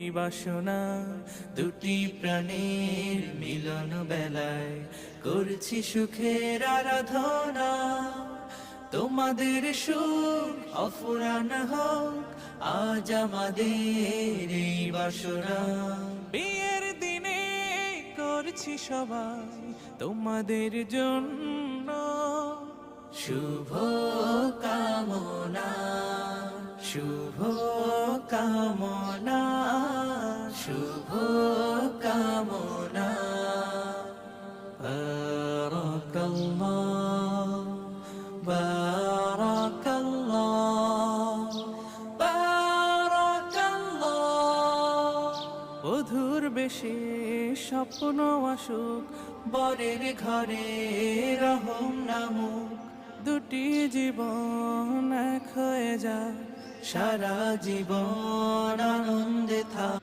এই বাসনা দুটি প্রাণের মিলন বেলায় করছি সুখের আরাধনা। তোমাদের সুখ অফুরান হোক আজ আমাদের এই বাসনা। বিয়ের দিনে করছি সবাই তোমাদের জন্য শুভ কামনা, শুভ কামনা, শুভ কামনা। বারাকাল্লাহ, বারাকাল্লাহ, বারাকাল্লাহ। বধুর বেশে স্বপ্ন আসুক, বরের ঘরে রহম নামুক, দুটি জীবন এক হয়ে যায়, সারা জীবন আনন্দে থাক।